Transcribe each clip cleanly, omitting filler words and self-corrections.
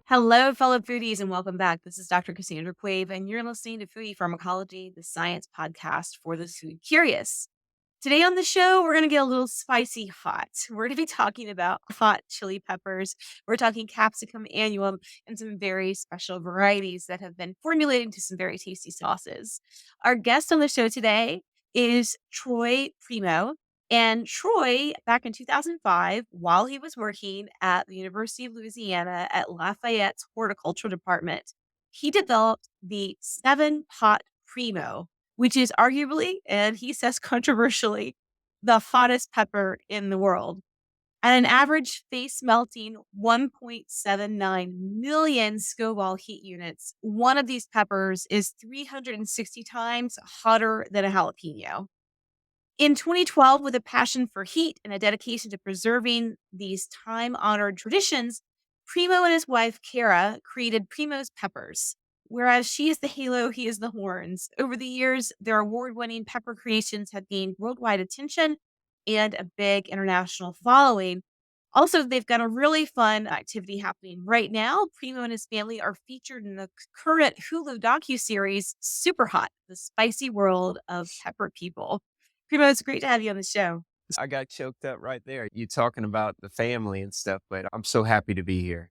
Hello, fellow foodies, and welcome back. This is Dr. Cassandra Quave, and you're listening to Foodie Pharmacology, the science podcast for the food curious. Today on the show, we're going to get a little spicy hot. We're going to be talking about hot chili peppers. We're talking capsicum annuum and some very special varieties that have been formulated into some very tasty sauces. Our guest on the show today is Troy Primeaux. And Troy, back in 2005, while he was working at the University of Louisiana at Lafayette's horticultural department, he developed the 7-pot Primo, which is arguably, and he says controversially, the hottest pepper in the world. At an average face melting 1.79 million Scoville heat units, one of these peppers is 360 times hotter than a jalapeno. In 2012, with a passion for heat and a dedication to preserving these time honored traditions, Primeaux and his wife, Kara, created Primeaux's peppers. Whereas she is the halo, he is the horns. Over the years, their award winning pepper creations have gained worldwide attention and a big international following. Also, they've got a really fun activity happening right now. Primeaux and his family are featured in the current Hulu docuseries Superhot, the spicy world of pepper people. Primeaux, it's great to have you on the show. I got choked up right there. You talking about the family and stuff, but I'm so happy to be here.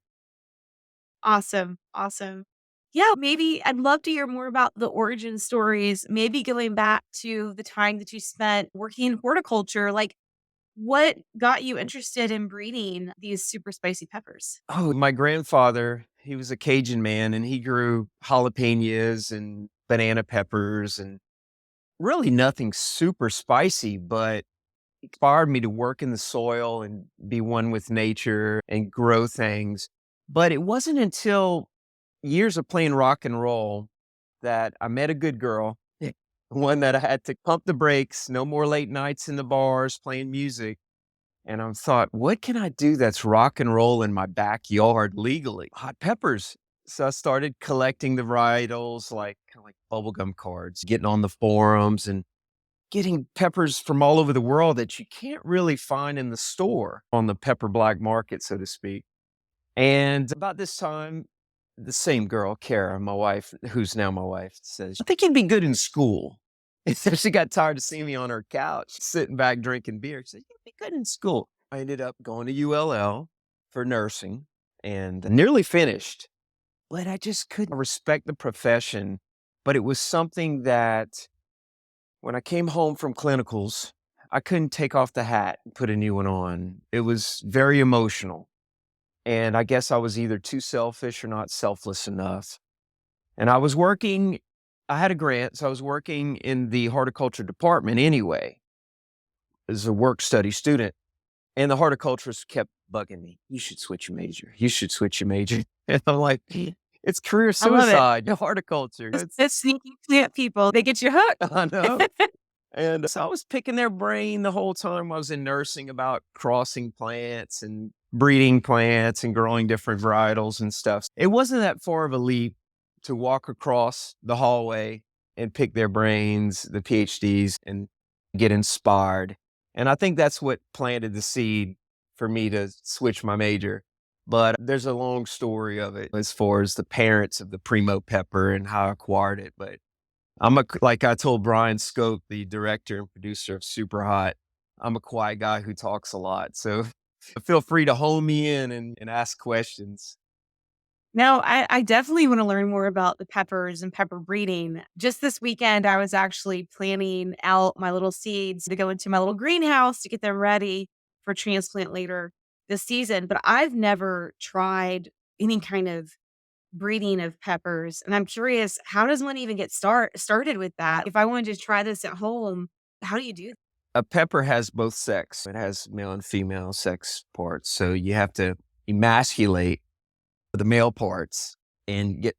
Awesome. Awesome. Yeah, maybe I'd love to hear more about the origin stories, maybe going back to the time that you spent working in horticulture. Like, what got you interested in breeding these super spicy peppers? Oh, my grandfather, he was a Cajun man and he grew jalapenos and banana peppers and really nothing super spicy, but it inspired me to work in the soil and be one with nature and grow things. But it wasn't until years of playing rock and roll that I met a good girl, one that I had to pump the brakes, no more late nights in the bars playing music. And I thought, what can I do that's rock and roll in my backyard legally? Hot peppers. So I started collecting the varietals, like kind of like bubblegum cards, getting on the forums and getting peppers from all over the world that you can't really find in the store on the pepper black market, so to speak. And about this time, the same girl, Kara, my wife, who's now my wife, says, I think you'd be good in school. And so she got tired of seeing me on her couch, sitting back drinking beer. She said, you'd be good in school. I ended up going to ULL for nursing and nearly finished, but I just couldn't respect the profession. But it was something that when I came home from clinicals, I couldn't take off the hat and put a new one on. It was very emotional. And I guess I was either too selfish or not selfless enough. And I was working, I had a grant, so I was working in the horticulture department anyway, as a work study student. And the horticulturist kept bugging me. You should switch your major. You should switch your major. And I'm like, it's career I love it. suicide, horticulture. It's sneaky plant people. They get you hooked. I know. And so I was picking their brain the whole time I was in nursing about crossing plants and breeding plants and growing different varietals and stuff. It wasn't that far of a leap to walk across the hallway and pick their brains, the PhDs, and get inspired. And I think that's what planted the seed for me to switch my major. But there's a long story of it as far as the parents of the Primeaux pepper and how I acquired it. But like I told Brian Scope, the director and producer of Superhot, I'm a quiet guy who talks a lot. So feel free to hone me in and ask questions. No, I definitely want to learn more about the peppers and pepper breeding. Just this weekend, I was actually planning out my little seeds to go into my little greenhouse to get them ready for transplant later this season. But I've never tried any kind of breeding of peppers. And I'm curious, how does one even get started with that? If I wanted to try this at home, how do you do that? A pepper has both sex. It has male and female sex parts. So you have to emasculate the male parts and get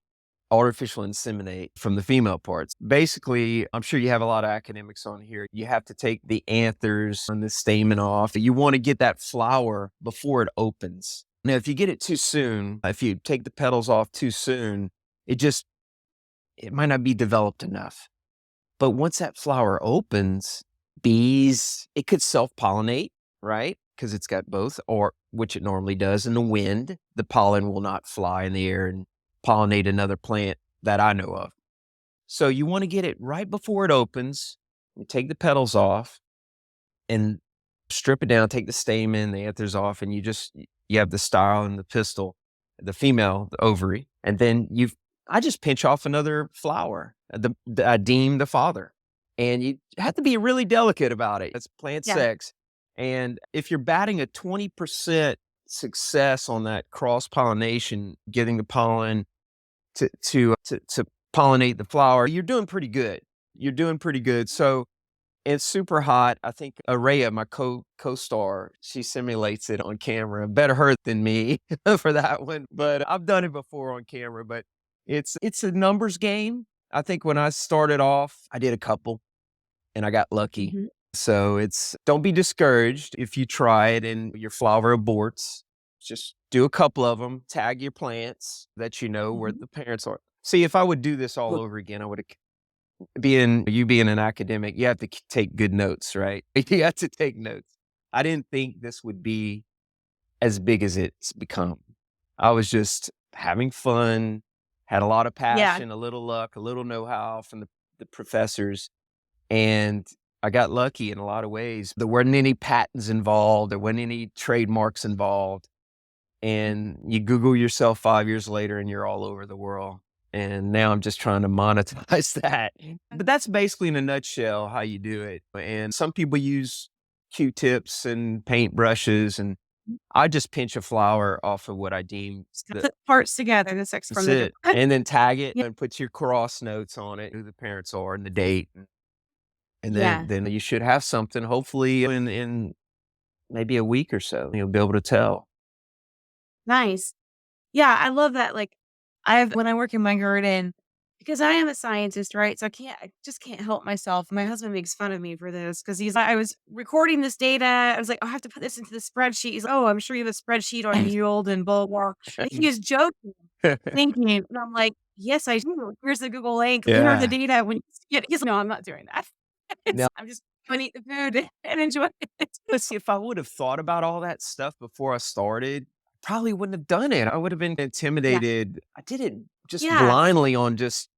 artificial inseminate from the female parts. Basically, I'm sure you have a lot of academics on here. You have to take the anthers and the stamen off. You want to get that flower before it opens. Now, if you get it too soon, if you take the petals off too soon, it might not be developed enough. But once that flower opens, bees, it could self-pollinate, right? because it's got both, or which it normally does, and the wind. The pollen will not fly in the air and pollinate another plant that I know of. So you want to get it right before it opens. You take the petals off and strip it down, take the stamen, the anthers off, and you have the style and the pistil, the female, the ovary, and then I just pinch off another flower, I deem the father, and you have to be really delicate about it. It's plant Yeah. sex, and if you're batting a 20% success on that cross pollination, getting the pollen to pollinate the flower, you're doing pretty good. You're doing pretty good. So it's super hot. I think Araya, my co-star, she simulates it on camera. Better her than me for that one. But I've done it before on camera. But it's a numbers game. I think when I started off, I did a couple and I got lucky. Mhm. So don't be discouraged if you try it and your flower aborts. Just do a couple of them. Tag your plants that you know where Mhm. the parents are. See, if I would do this all Look, over again, I would have being an academic, you have to take good notes, right? You have to take notes. I didn't think this would be as big as it's become. I was just having fun, had a lot of yeah. passion, a little luck, a little know-how from the professors, and I got lucky in a lot of ways. There weren't any patents involved, there weren't any trademarks involved. And you Google yourself 5 years later and you're all over the world. And now I'm just trying to monetize that. But that's basically in a nutshell how you do it. And some people use Q-tips and paint brushes, and I just pinch a flower off of what I deem Just gotta put parts together, the sex from that's the it. different. And then tag it Yeah. and put your cross notes on it, who the parents are and the date. And then Yeah. then you should have something hopefully in maybe a week or so. You'll be able to tell. Nice. Yeah, I love that, like, when I work in my garden because I am a scientist, right? So I just can't help myself. My husband makes fun of me for this because I was recording this data. I was like, "Oh, I have to put this into the spreadsheet." He's like, "Oh, I'm sure you have a spreadsheet on yield and blah, blah." Like, he is joking, thinking, and I'm like, "Yes, I do. Here's the Google link. Here are the Yeah. data when you see it." He's like, "No, I'm not doing that. Now I'm just gonna eat the food and enjoy it." let's see, if I would have thought about all that stuff before I started, probably wouldn't have done it. I would have been Yeah. intimidated. I did it just Yeah. blindly on just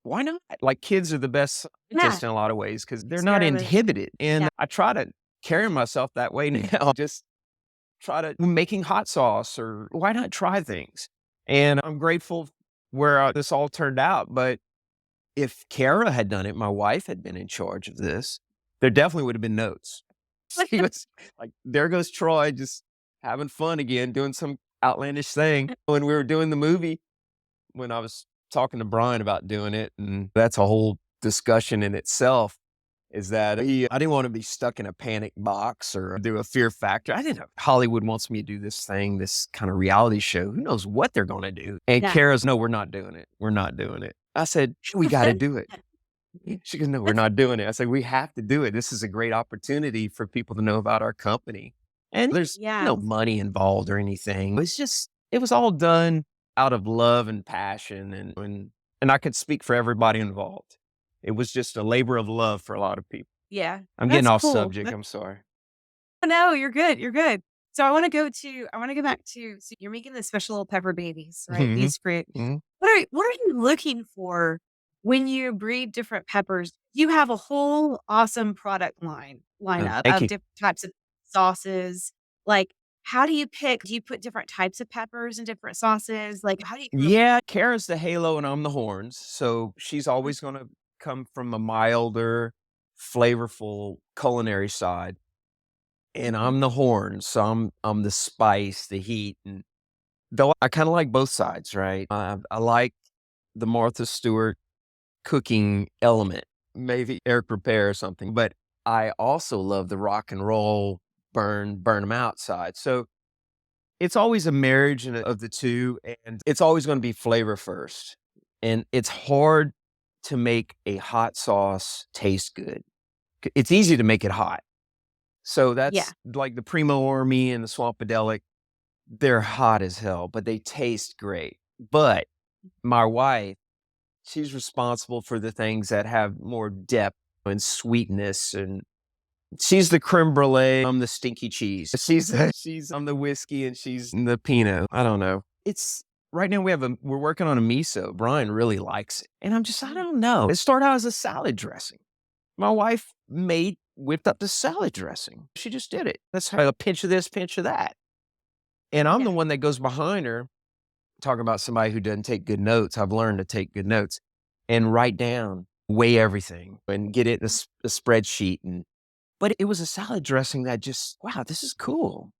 why not? Like kids are the best Yeah. scientists in a lot of ways because they're not Experiment. inhibited. And Yeah. I try to carry myself that way now. Just try to making hot sauce or why not try things? And I'm grateful where this all turned out. But if Kara had done it, my wife had been in charge of this, there definitely would have been notes. She was like, there goes Troy just having fun again, doing some outlandish thing. When we were doing the movie, when I was talking to Brian about doing it, and that's a whole discussion in itself, is that I didn't want to be stuck in a panic box or do a fear factor. I didn't know Hollywood wants me to do this thing, this kind of reality show. Who knows what they're going to do? And Yeah. Kara's, no, we're not doing it. We're not doing it. I said, we got to do it. She goes, no, we're not doing it. I said, we have to do it. This is a great opportunity for people to know about our company. And there's Yeah. no money involved or anything. It was all done out of love and passion. And I could speak for everybody involved. It was just a labor of love for a lot of people. Yeah. I'm getting That's off cool. subject. I'm sorry. No, you're good, you're good. So I wanna go back to so you're making the special little pepper babies, right? Mhm, These fruit. mhm. What are you looking for when you breed different peppers? You have a whole awesome product lineup Thank of you. different types of sauces. Like, how do you pick? Do you put different types of peppers in different sauces? Like, how do you come up Yeah, Kara's the halo and I'm the horns. So she's with always going to come from a milder, flavorful culinary side. And mhm, I'm the horns, so I'm the spice, the heat, and though I kinda like both sides, right? I like the Martha Stewart cooking element, maybe Eric Ripert or something, but I also love the rock and roll burn 'em out side. So, it's always a marriage of the 2, and it's always gonna be flavor first. And it's hard to make a hot sauce taste good. It's easy to make it hot. So yeah. that's like the Primo Army and the Swampadelic. They're hot as hell, but they taste great. But my wife, she's responsible for the things that have more depth and sweetness, and She's the creme brulee. I'm the stinky cheese. I'm the whiskey and she's the Pinot. I don't know. It's right now we're working on a miso. Brian really likes it. And I Mm. don't know. It started out as a salad dressing. My wife whipped up the salad dressing. She just did it. That's how a pinch of this, pinch of that. And I'm the Yeah. one that goes behind her, talking about somebody who doesn't take good notes. I've learned to take good notes and write down, weigh everything and get it in a spreadsheet. But it was a salad dressing that just, wow, this is cool.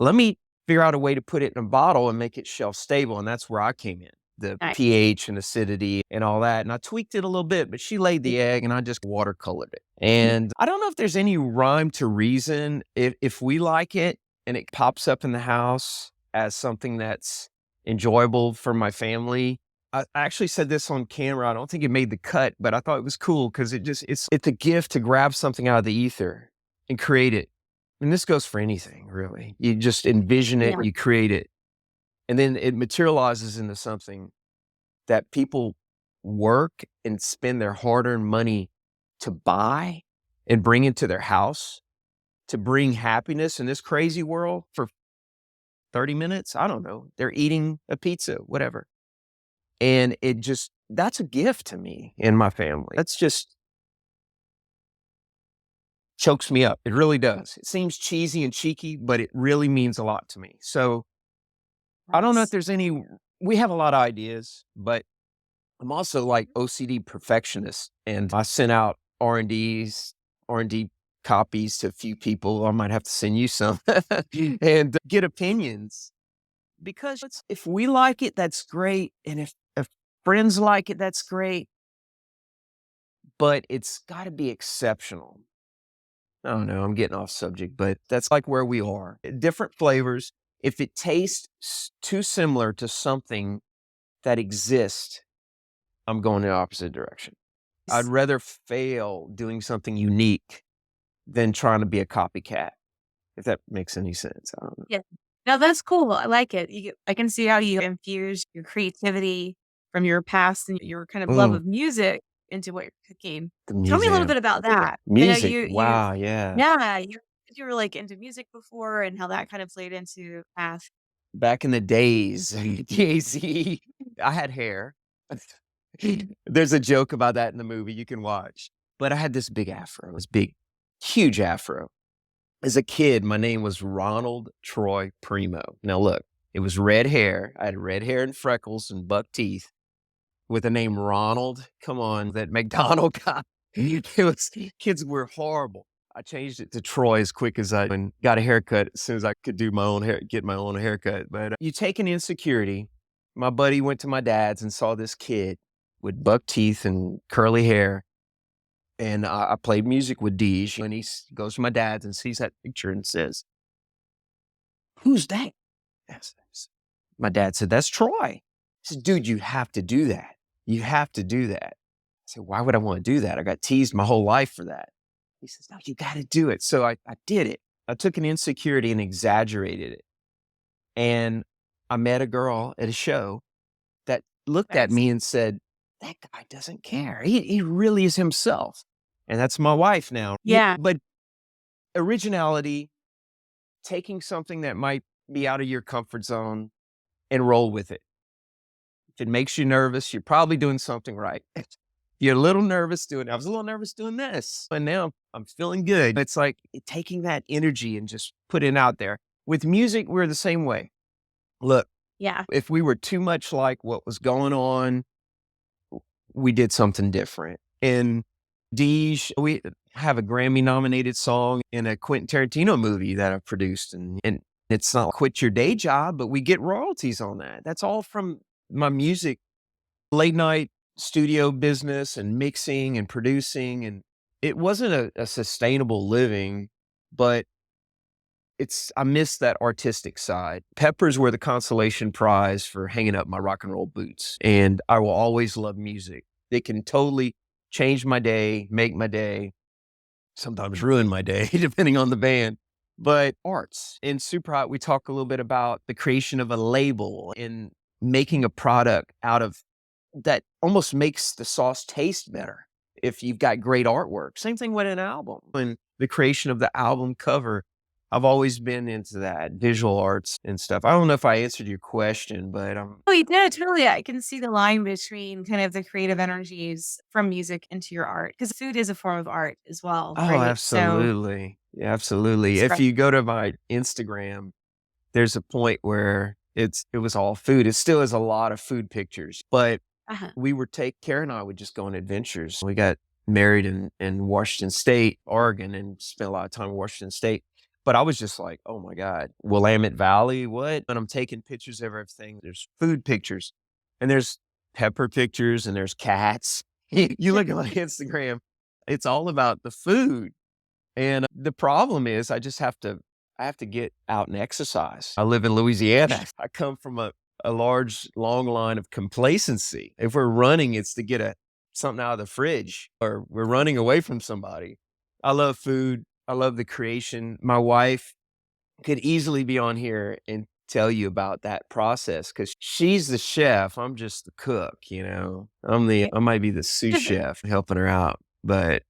Let me figure out a way to put it in a bottle and make it shelf stable. And that's where I came in, the Nice. pH and acidity and all that. And I tweaked it a little bit, but she laid the egg and I just watercolored it. And I don't know if there's any rhyme to reason. If we like it and it pops up in the house as something that's enjoyable for my family. I actually said this on camera. I don't think it made the cut, but I thought it was cool because it's a gift to grab something out of the ether and create it. And this goes for anything, really. You just envision it, Yeah. you create it, and then it materializes into something that people work and spend their hard-earned money to buy and bring into their house to bring happiness in this crazy world for 30 minutes. I don't know. They're eating a pizza, whatever. And that's a gift to me and my family. That's just chokes me up. It really does. It seems cheesy and cheeky, but it really means a lot to me. So I don't know if Nice. there's we have a lot of ideas, but I'm also like OCD perfectionist. And I sent out R&D copies to a few people. I might have to send you some and get opinions because if we like it, that's great. And if friends like it, that's great. But it's got to be exceptional. I don't know. I'm getting off subject, but that's like where we are. Different flavors. If it tastes too similar to something that exists, I'm going the opposite direction. I'd rather fail doing something unique than trying to be a copycat, if that makes any sense. I don't know. Yeah. No, that's cool. I like it. I can see how you infuse your creativity from your past and your kind of love Mm, of music into what you're cooking. the Tell me a little museum. bit about that. I know Music. you Wow. Yeah. yeah, you were like into music before and how that kind of played into past. Back in the days, DAZ, I had hair. There's a joke about that in the movie you can watch. But I had this big afro, this big, huge afro. As a kid, my name was Ronald Troy Primo. Now look, it was red hair. I had red hair and freckles and buck teeth with the name Ronald. Come on, that McDonald guy. Kids were horrible. I changed it to Troy as quick as and got a haircut as soon as I could get my own haircut. But you take an insecurity. My buddy went to my dad's and saw this kid with buck teeth and curly hair. And I played music with Deej. And goes to my dad's and sees that picture and says, "Who's that?" My dad said, "That's Troy." He said, "Dude, you have to do that. You have to do that." I said, "Why would I want to do that? I got teased my whole life for that." He says, "No, you got to do it." So I did it. I took an insecurity and exaggerated it. And I met a girl at a show that looked at Nice. me and said, "That guy doesn't care. He really is himself." And that's my wife now. Yeah. But originality, taking something that might be out of your comfort zone and roll with it. If it makes you nervous, you're probably doing something right. You're a little nervous I was a little nervous doing this, and now I'm feeling good. It's like taking that energy and just putting it out there. With music, we're the same way. Look, Yeah. if we were too much like what was going on, we did something different. In Deej, we have a Grammy nominated song in a Quentin Tarantino movie that I produced. And it's not quit your day job, but we get royalties on that. That's all from my music, late night studio business and mixing and producing. And it wasn't a sustainable living, but I miss that artistic side. Peppers were the consolation prize for hanging up my rock and roll boots. And I will always love music. It can totally change my day, make my day, sometimes ruin my day, depending on the band. But arts. In Superhot, we talk a little bit about the creation of a label and making a product out of that almost makes the sauce taste better. if you've got great artwork. Same thing with an album and the creation of the album cover. I've always been into that visual arts and stuff. I don't know if I answered your question, but Oh, you did, totally. I can see the line between kind of the creative energies from music into your art, because food is a form of art as well, oh, right? So absolutely. Yeah, absolutely. If express. you go to my Instagram, there's a point where it was all food. It still is a lot of food pictures, but Uh-huh. we would take Kara and I would just go on adventures. We got married in Washington State, Oregon, and spent a lot of time in Washington State. But I was just like, oh my God, Willamette Valley, what? And I'm taking pictures of everything. There's food pictures and there's pepper pictures and there's cats. You look at my Instagram, it's all about the food. And the problem is I have to get out and exercise. I live in Louisiana. I come from a large, long line of complacency. If we're running, it's to get something out of the fridge or we're running away from somebody. I love food. I love the creation. My wife could easily be on here and tell you about that process because she's the chef. I'm just the cook, you know. I might be the sous chef helping her out. But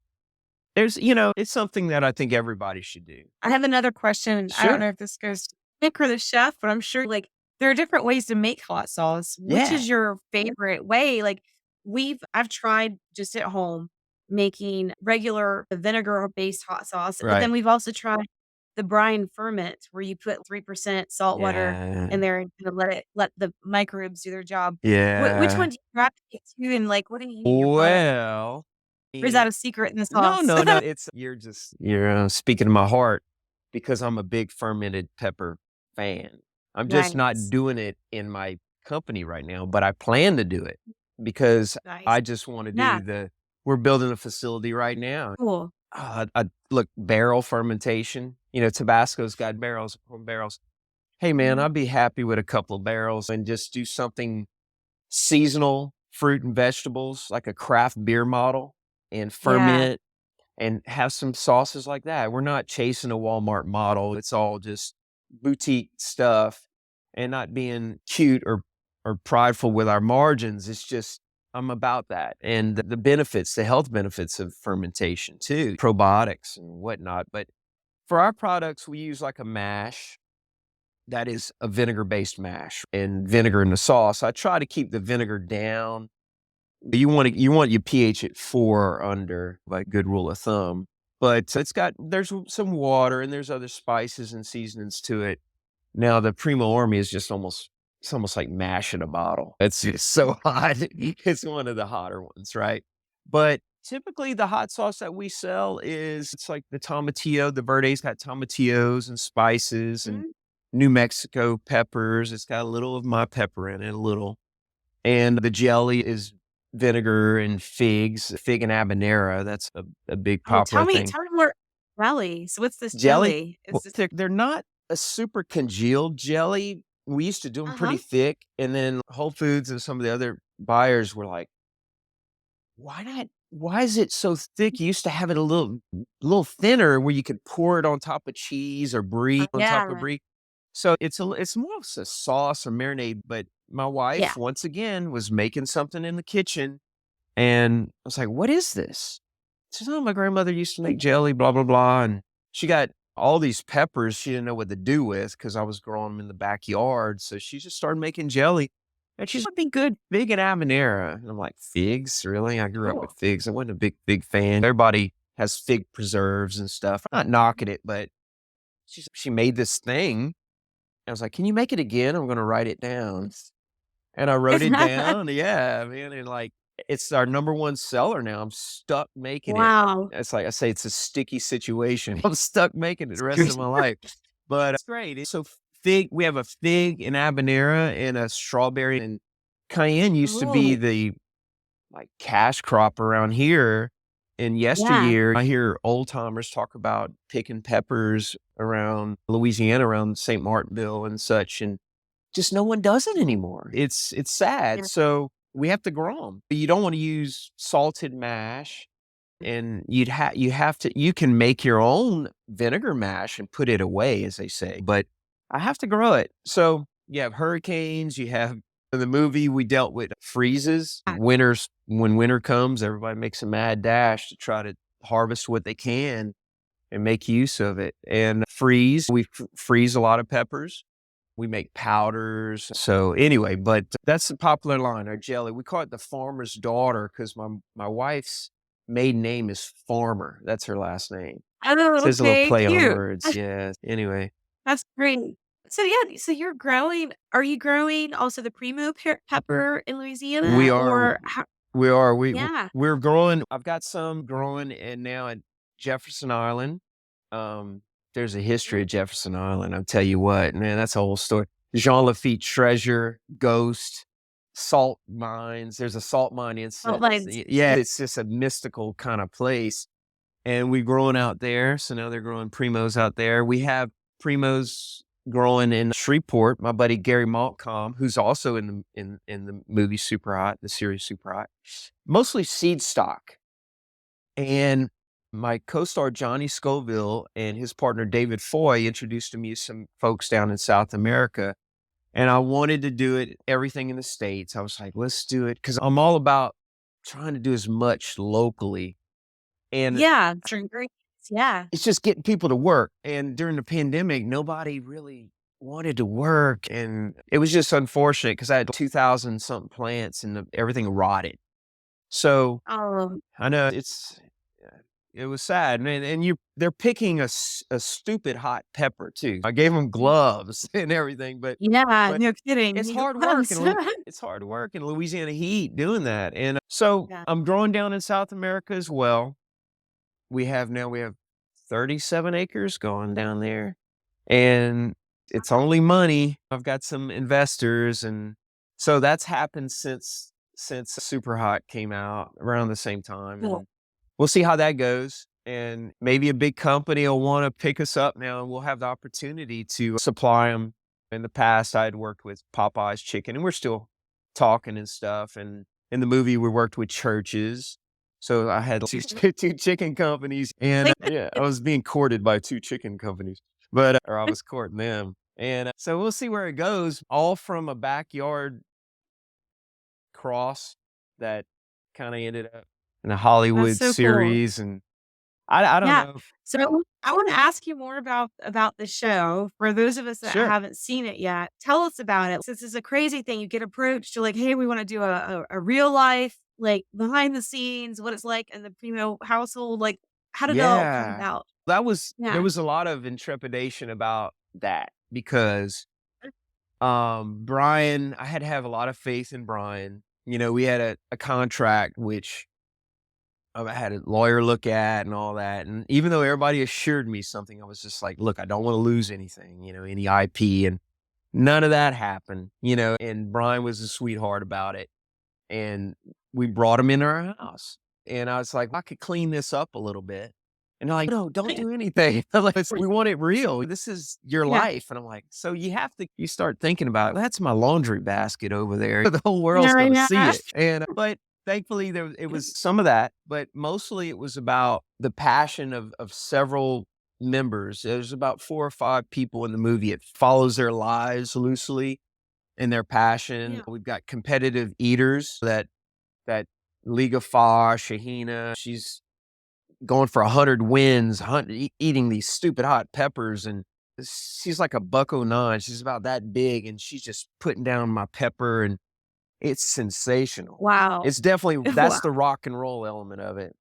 it's something that I think everybody should do. I have another question. I don't Sure. know if this goes to Nick or the chef, but I'm sure like there are different ways to make hot sauce. Which Yeah. is your favorite way? Like I've tried just at home making regular vinegar based hot sauce, but then Right. we've also tried the brine ferment where you put 3% salt water Yeah. in there and kind of let the microbes do their job. Which Yeah. one do you gravitate to, and like what do you eat in your product? Well, Or is that a secret in the no, sauce? no, no. You're speaking to my heart because I'm a big fermented pepper fan. I'm just not Nice, doing it in my company right now, but I plan to do it because nice. I just want to Yeah, we're building a facility right now. cool. Look, barrel fermentation, Tabasco's got barrels upon barrels. Hey man, Mhm. I'd be happy with a couple of barrels and just do something seasonal fruit and vegetables, like a craft beer model and Yeah. ferment and have some sauces like that. We're not chasing a Walmart model. It's all just boutique stuff and not being cute or prideful with our margins. It's just I'm about that. And the benefits, the health benefits of fermentation too, probiotics and whatnot. But for our products, we use like a mash that is a vinegar-based mash and vinegar in the sauce. I try to keep the vinegar down. You want your pH at 4 or under, by good rule of thumb. But there's some water and there's other spices and seasonings to it. Now the Primo Army is it's almost like mash in a bottle. It's just so hot. It's one of the hotter ones, right? But typically the hot sauce that we sell it's like the tomatillo. The Verde's got tomatillos and spices and Mhm. New Mexico peppers. It's got a little of my pepper in it, a little. And the jelly is vinegar and fig and habanero. That's a big Oh, popular thing. tell me more jelly. So what's this Jelly, jelly? well, Is this they're not a super congealed jelly. We used to do them pretty Uh-huh. thick, and then Whole Foods and some of the other buyers were like, "Why not? Why is it so thick? You used to have it a little thinner where you could pour it on top of cheese or brie on top of Yeah. brie." So it's more of a sauce or marinade. But my Yeah. wife, once again, was making something in the kitchen, and I was like, "What is this?" She said, "Oh, my grandmother used to make jelly, blah, blah, blah." And she got all these peppers she didn't know what to do with because I was growing them in the backyard. So she just started making jelly. And she's like, be good, fig and habanero. And I'm like, figs? Really? I grew up with Cool. figs. I wasn't a big fan. Everybody has fig preserves and stuff. I'm not knocking it, but she made this thing. I was like, can you make it again? I'm going to write it down. And I wrote it down. Yeah, man, and, like, it's our number 1 seller now. I'm stuck making it. Wow. It's like I say, it's a sticky situation. I'm stuck making it the rest of my life, but it's great. So fig we have a fig and habanero and a strawberry, and cayenne used to be Cool. the, like, cash crop around here in Yeah. yesteryear. I hear old timers talk about picking peppers around Louisiana, around St. Martinville and such, and just no one does it anymore. It's sad, Yeah. so we have to grow them. You don't wanna use salted mash, and you have to you can make your own vinegar mash and put it away, as they say, but I have to grow it. So, you have hurricanes, you have In the movie, we dealt with freezes. Ah, When winter comes, everybody makes a mad dash to try to harvest what they can and make use of it. And freeze, we freeze a lot of peppers. We make powders. So anyway, but that's the popular line, our jelly. We call it the farmer's daughter because my wife's maiden name is Farmer. That's her last name. oh, So there's a little okay, play on cute. words. Yeah. Anyway, That's great. So, yeah, so you're growing are you growing also the Primo pepper in we Louisiana are or how we are yeah. we're growing. I've got some growing and now at Jefferson Island. Um, there's a history of Jefferson Island. I'll tell you what, man, that's a whole story. Jean Lafitte treasure, ghost, salt mines. There's a salt mine Salt incident. mines. Yeah, it's just a mystical kind of place. And we growing out there. So now they're growing primos out there. We have primos growing in Shreveport. My buddy Gary Maltcom, who's also in the movie Superhot, the series Superhot, mostly seed stock. And my co-star Johnny Scoville and his partner David Foy introduced to me some folks down in South America. And I wanted to do it, everything in the States. I was like, let's do it. Cause I'm all about trying to do as much locally. And Yeah, during great yeah. it's just getting people to work. And during the pandemic, nobody really wanted to work. And it was just unfortunate because I had 2,000 something plants and everything rotted. So Oh, I know it was sad. They're picking a stupid hot pepper too. I gave them gloves and everything, yeah, but no kidding. it's You hard work was. in it's hard work in Louisiana heat doing that. And so Yeah. I'm growing down in South America as well. We have 37 acres going down there, and it's only money. I've got some investors, and so that's happened since Superhot came out around the same time, Cool. and we'll see how that goes. And maybe a big company will want to pick us up now, and we'll have the opportunity to supply them. In the past, I'd worked with Popeye's Chicken, and we're still talking and stuff. And in the movie, we worked with churches. So I had two chicken companies, and yeah, I was being courted by two chicken companies, or I was courting them. And so we'll see where it goes. All from a backyard cross that kind of ended up in a That's Hollywood so cool. series, and I don't Yeah. know. So I wanna ask you more about the show. For those of us that Sure. haven't seen it yet, tell us about it. Since it's a crazy thing, you get approached to like, "Hey, we wanna do a real life, like, behind the scenes, what it's like in the Primo household." Like, how did it all come Yeah. about? There Yeah. was a lot of intrepidation about that because Brian, I had to have a lot of faith in Brian. You know, we had a contract which I had a lawyer look at and all that. And even though everybody assured me something, I was just like, look, I don't want to lose anything, any IP. And none of that happened, and Brian was a sweetheart about it. And we brought him into our house. And I was like, I could clean this up a little bit. And they're like, no, don't do anything. I'm like, we want it real. This is your Yeah. life. And I'm like, so you start thinking about, that's my laundry basket over there. The whole world's Yeah, going to see yeah. it. But thankfully it was some of that, but mostly it was about the passion of several members. There's about 4 or 5 people in the movie. It follows their lives loosely and their passion. Yeah. We've got competitive eaters that Liga Far, Shahina, she's going for 100 wins, eating these stupid hot peppers. And she's like a buck 09. She's about that big. And she's just putting down my pepper and it's sensational. Wow. It's definitely, Wow. that's the rock and roll element of it.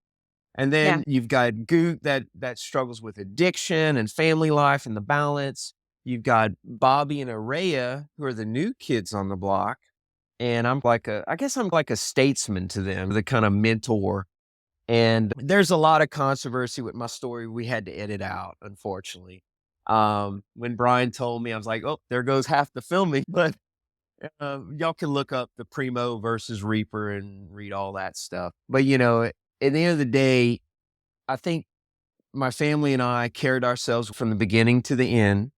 And Yeah. then you've got Goot that struggles with addiction and family life and the balance. You've got Bobby and Araya, who are the new kids on the block. And I guess I'm like a statesman to them, the kind of mentor. And there's a lot of controversy with my story we had to edit out, unfortunately. When Brian told me, I was like, oh, there goes half the filming. But y'all can look up the Primo versus Reaper and read all that stuff. But, at the end of the day, I think my family and I carried ourselves from the beginning to the end,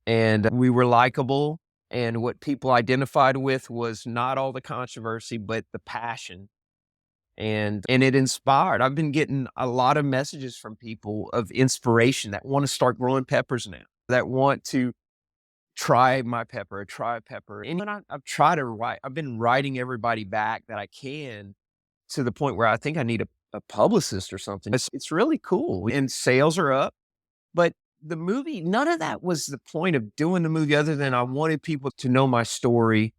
and we were likable. And what people identified with was not all the controversy, but the passion. And it inspired. I've been getting a lot of messages from people of inspiration that want to start growing peppers now, that want to try my pepper, try pepper. And when I've tried to write, I've been writing everybody back that I can to the point where I think I need a publicist or something. It's really cool. And sales are up. But the movie, none of that was the point of doing the movie other than I wanted people to know my story.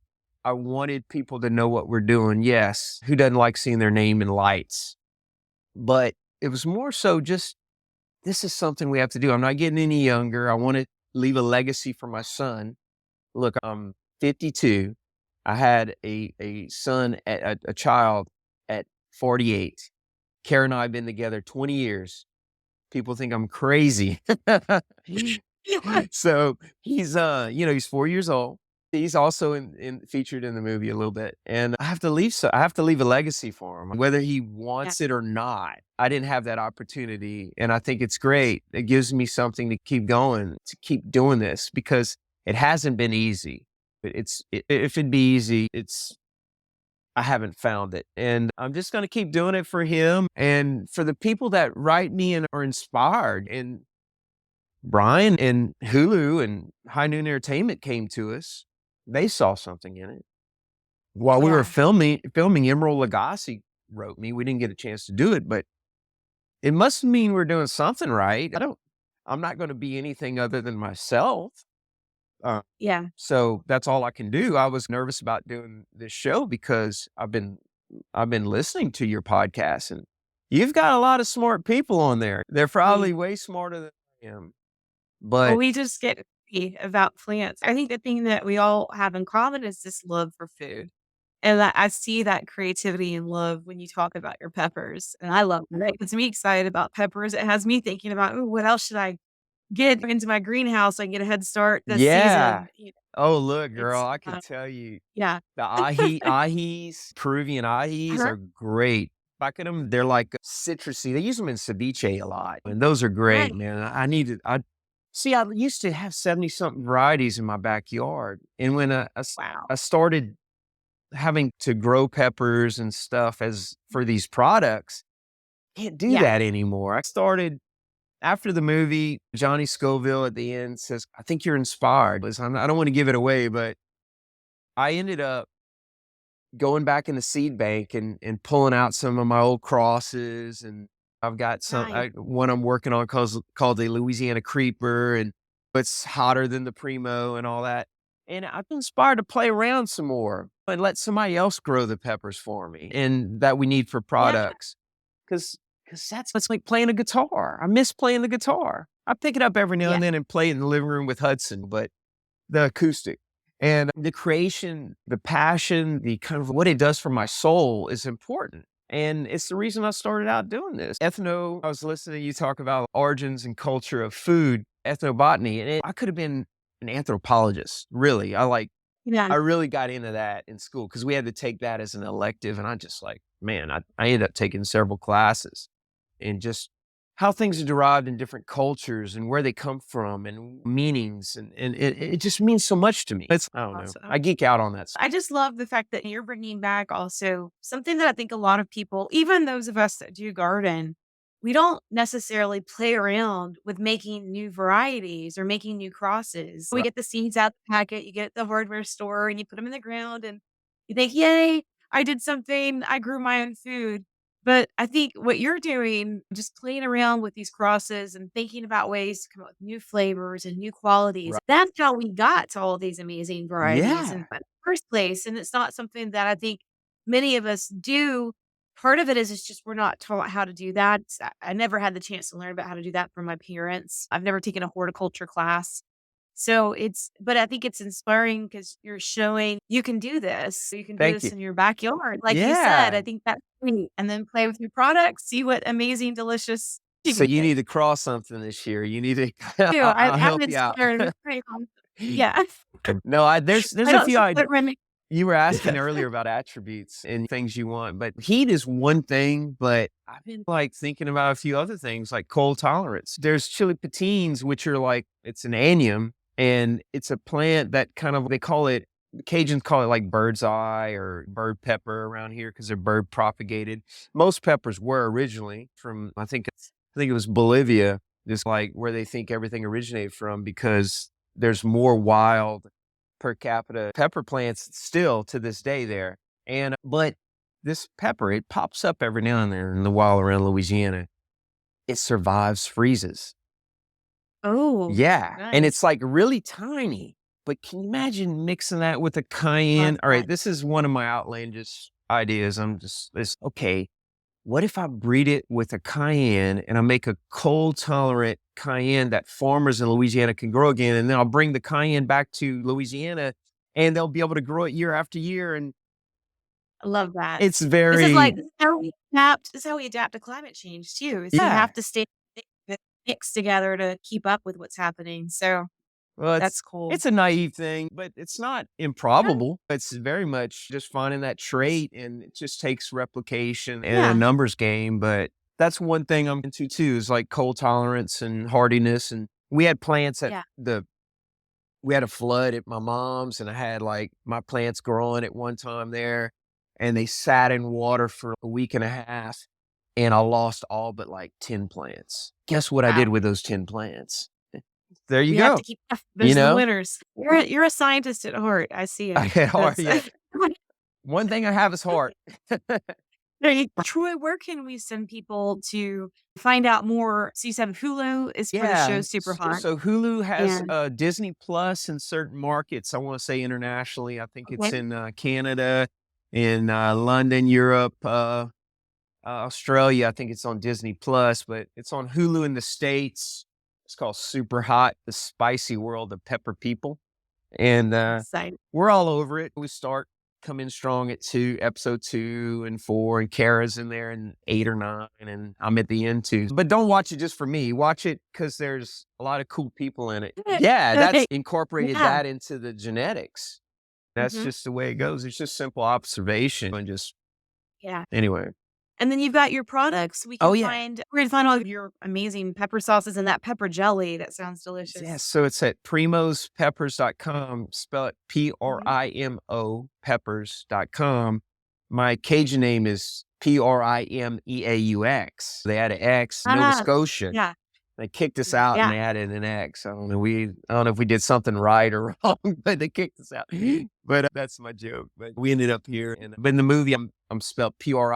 I wanted people to know what we're doing. Yes, who doesn't like seeing their name in lights? But it was more so just, this is something we have to do. I'm not getting any younger. I want to leave a legacy for my son. Look, I'm 52. I had a son, a child at 48. Karen and I have been together 20 years. People think I'm crazy. So he's, he's 4 years old. He's also in featured in the movie a little bit, and I have to leave a legacy for him, whether he Yeah. wants it or not. I didn't have that opportunity, and I think it's great. It gives me something to keep going, to keep doing this because it hasn't been easy. If it'd be easy, I haven't found it. And I'm just going to keep doing it for him and for the people that write me and are inspired. And Brian and Hulu and High Noon Entertainment came to us. They saw something in it. While we were Yeah. filming Emerald Lagasse wrote me. We didn't get a chance to do it, but it must mean we're doing something right. I'm not going to be anything other than myself. Uh, Yeah. so that's all I can do. I was nervous about doing this show because I've been listening to your podcast and you've got a lot of smart people on there. They're probably way smarter than I am. Well, But we just get about plants. I think the thing that we all have in common is this love for food. And I see that creativity and love when you talk about your peppers. And I love it. It gets me excited about peppers. It has me thinking about, "Ooh, what else should I get into my greenhouse so I can get a head start this yeah. season?" Oh, look, girl, It's, I can tell you yeah. the ahis, Peruvian ahis Uh-huh. are great. Back at them, they're like citrusy. They use them in ceviche a lot, and those are great, Right. man. I need to. I see. I used to have 70 something varieties in my backyard, and when Wow. I started having to grow peppers and stuff as for these products, can't do Yeah. that anymore. I started after the movie. Johnny Scoville at the end says, "I think you're inspired." Listen, I don't want to give it away, but I ended up going back in the seed bank and pulling out some of my old crosses, and I've got Right. one I'm working on called the Louisiana Creeper, and it's hotter than the Primo and all that. And I've been inspired to play around some more and let somebody else grow the peppers for me and that we need for Yeah. products. Cause, cause that's what's like playing a guitar. I miss playing the guitar. I pick it up every now Yeah. and then and play it in the living room with Hudson, but the acoustic. And the creation, the passion, the kind of what it does for my soul is important. And it's the reason I started out doing this. I was listening to you talk about origins and culture of food, ethnobotany, and I could have been an anthropologist, really. Yeah. I really got into that in school because we had to take that as an elective. And I just like, man, I ended up taking several classes and just how things are derived in different cultures and where they come from and meanings. And it just means so much to me. I don't know. I Awesome. geek out on that. I just love the fact that you're bringing back also something that I think a lot of people, even those of us that do garden, we don't necessarily play around with making new varieties or making new crosses. We Right. get the seeds out the packet, you get at the hardware store and you put them in the ground and you think, yay, I did something. I grew my own food. But I think what you're doing, just playing around with these crosses and thinking about ways to come up with new flavors and new qualities, Right. that's how we got to all these amazing varieties in Yeah. the first place. And it's not something that I think many of us do. Part of it is it's just we're not taught how to do that. I never had the chance to learn about how to do that from my parents. I've never taken a horticulture class. So but I think it's inspiring because you're showing you can do this. You can do Thank this you. in your backyard. Like you said, Yeah. I think that's great. And then play with your products, see what amazing, delicious you So can you get. need to cross something this year. You need to, Too. I'll I'm help you out. inspired. I'm pretty yeah. No, there's I a don't few support women. you were asking earlier about attributes and things you want, but heat is one thing, but I've been like thinking about a few other things like cold tolerance. There's chili patines, which are like, it's an annuum and it's a plant that kind of, the Cajuns call it like bird's eye or bird pepper around here because they're bird propagated. Most peppers were originally from, I think it was Bolivia, just like where they think everything originated from because there's more wild per capita pepper plants still to this day there. And but this pepper, it pops up every now and then in the wild around Louisiana. It survives freezes. Oh, Yeah, and nice. it's, like, really tiny, but can you imagine mixing that with a Love cayenne? Alright, that. this is one of my outlandish ideas. I'm just it's okay, what if I breed it with a cayenne and I make a cold tolerant cayenne that farmers in Louisiana can grow again, and then I'll bring the cayenne back to Louisiana, and they'll be able to grow it year after year, and I love that. it's This is like very this is how we adapt to climate change too, is you yeah. have to stay mixed together to keep up with what's happening. So Well, that's cool. it's a naive thing, but it's not Yeah. improbable. It's very much just finding that trait, and it just takes replication and a Yeah. numbers game. But that's one thing I'm into too, is like cold tolerance and hardiness. And we had plants at Yeah. we had a flood at my mom's, and I had like my plants growing at one time there, and they sat in water for a week and a half, and I lost all but like 10 plants. Guess what I did Wow. with those 10 plants? There you We have go. to keep You there's the know? winners. You're a scientist at heart. I see I it. get hard, That's yeah. One thing I have is heart. Troy, where can we send people to find out more? So you said Hulu is for the show Yeah, Superhot. so Hulu has, And Disney Plus in certain markets, I wanna say internationally, I think it's okay. in, Canada, in, London, Europe, Australia, I think it's on Disney Plus, but it's on Hulu in the States. It's called Superhot: The Spicy World of Pepper People. And, Exciting. we're all over it. We start coming strong at episode 2 and 4, and Kara's in there in 8 or 9, and I'm at the end too. But don't watch it just for me. Watch it because there's a lot of cool people in it. Yeah, that's incorporated Yeah. that into the genetics. That's Mhm. just the way it goes. It's just simple observation and just Yeah. anyway. And then you've got your products. Oh, yeah. We're gonna find all of your amazing pepper sauces and that pepper jelly. That sounds Yes, delicious. so it's at primospeppers.com, spell it Mhm. Primo peppers.com. My Cajun name is Primeaux. They added X, Nova Ah, Scotia. yeah. They kicked us out and Yeah. they added an X. I don't know if we did something right or wrong, but they kicked us out. But that's my joke. But we ended up here, but in the movie, I'm spelled Primeaux,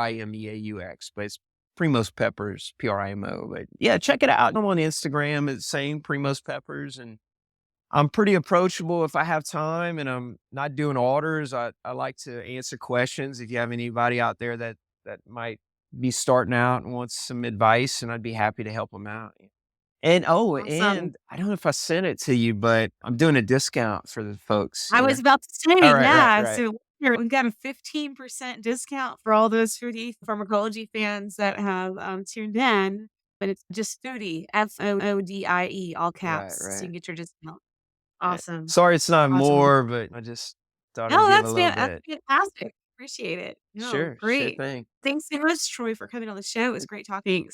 but it's Primos Peppers, Primo. But yeah, check it out. I'm on Instagram. It's same Primos Peppers, and I'm pretty approachable if I have time and I'm not doing orders. I like to answer questions. If you have anybody out there that might be starting out and wants some advice, and I'd be happy to help them out. And Awesome. and I don't know if I sent it to you, but I'm doing a discount for the folks. I was about to All say, right, right, yeah. right. So here we've got a 15% discount for all those Foodie Pharmacology fans that have tuned in. But it's just Foodie, Foodie, all Right, caps. So you right. can get your discount. Right. Awesome. Sorry it's not Awesome. more, but I just thought I'd No, give a little that's bit. fantastic. Appreciate it. No, Sure great. thing. Thanks so much, Troy, for coming on the show. It was great talking.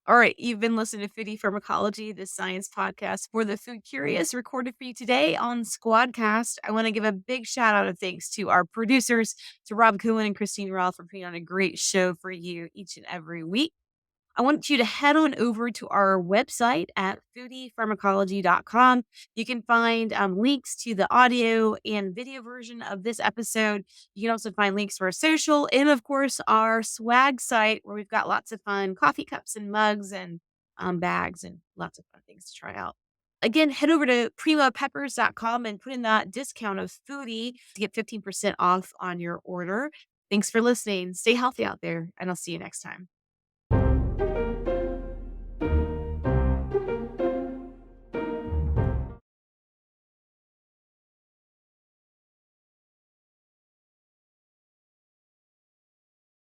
All right, you've been listening to Foodie Pharmacology, the science podcast for the food curious, recorded for you today on Squadcast. I want to give a big shout out of thanks to our producers, to Rob Cohen and Christine Roth for putting on a great show for you each and every week. I want you to head on over to our website at foodiepharmacology.com. You can find links to the audio and video version of this episode. You can also find links to our social and, of course, our swag site where we've got lots of fun coffee cups and mugs and bags and lots of fun things to try out. Again, head over to primopeppers.com and put in that discount of foodie to get 15% off on your order. Thanks for listening. Stay healthy out there, and I'll see you next time.